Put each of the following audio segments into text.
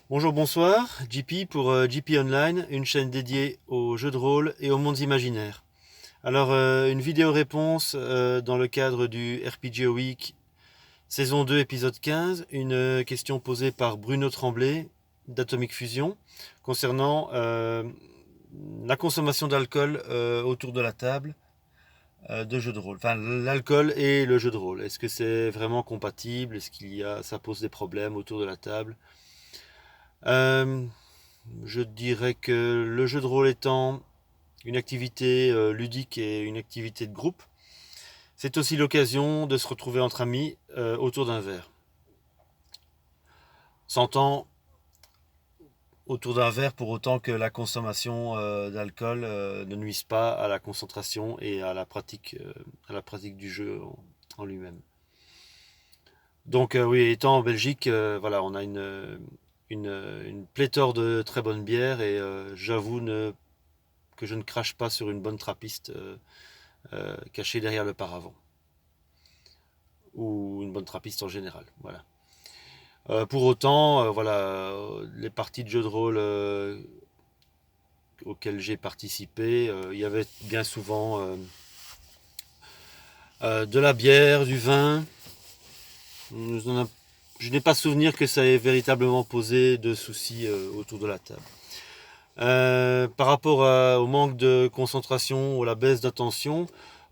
Bonjour, bonsoir, JP pour JP Online, une chaîne dédiée aux jeux de rôle et aux mondes imaginaires. Alors, une vidéo réponse dans le cadre du RPG Week saison 2 épisode 15, une question posée par Bruno Tremblay d'Atomic Fusion concernant la consommation d'alcool autour de la table de jeux de rôle. Enfin, l'alcool et le jeu de rôle. Est-ce que c'est vraiment compatible? Est-ce ça pose des problèmes autour de la table? Euh, Je dirais que le jeu de rôle étant une activité ludique et une activité de groupe, c'est aussi l'occasion de se retrouver entre amis autour d'un verre. S'entend autour d'un verre pour autant que la consommation d'alcool ne nuise pas à la concentration et à la pratique du jeu en lui-même. Donc oui, étant en Belgique, voilà, on a une pléthore de très bonnes bières et j'avoue que je ne crache pas sur une bonne trappiste cachée derrière le paravent. Ou une bonne trappiste en général. Voilà. Pour autant, voilà, les parties de jeux de rôle auxquelles j'ai participé, il y avait bien souvent de la bière, du vin. Je n'ai pas souvenir que ça ait véritablement posé de soucis autour de la table. Par rapport au manque de concentration ou la baisse d'attention,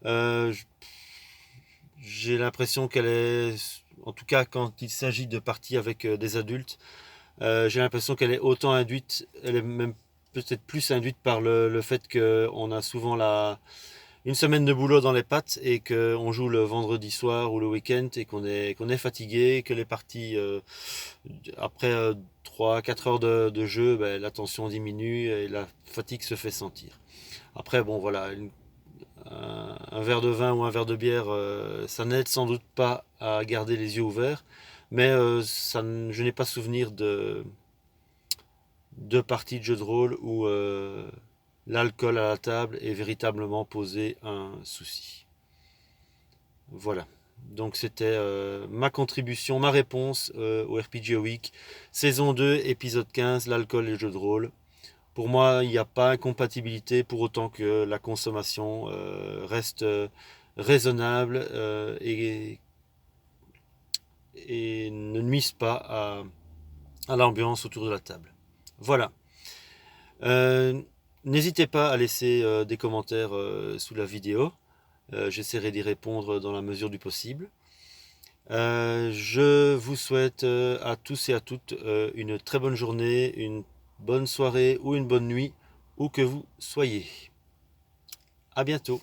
euh, j'ai l'impression qu'elle est, en tout cas quand il s'agit de parties avec des adultes, j'ai l'impression qu'elle est autant induite, elle est même peut-être plus induite par le fait qu'on a souvent une semaine de boulot dans les pattes et qu'on joue le vendredi soir ou le week-end et qu'on est fatigué, que les parties, après 3-4 heures de jeu, ben, la tension diminue et la fatigue se fait sentir. Après, bon voilà, un verre de vin ou un verre de bière, ça n'aide sans doute pas à garder les yeux ouverts, mais je n'ai pas souvenir de parties de jeux de rôle où l'alcool à la table est véritablement posé un souci. Voilà. Donc c'était ma contribution, ma réponse au RPG Week, saison 2, épisode 15, l'alcool et les jeux de rôle. Pour moi, il n'y a pas incompatibilité pour autant que la consommation reste raisonnable et ne nuise pas à l'ambiance autour de la table. Voilà. Euh, N'hésitez pas à laisser des commentaires sous la vidéo. J'essaierai d'y répondre dans la mesure du possible. Je vous souhaite à tous et à toutes une très bonne journée, une bonne soirée ou une bonne nuit, où que vous soyez. À bientôt.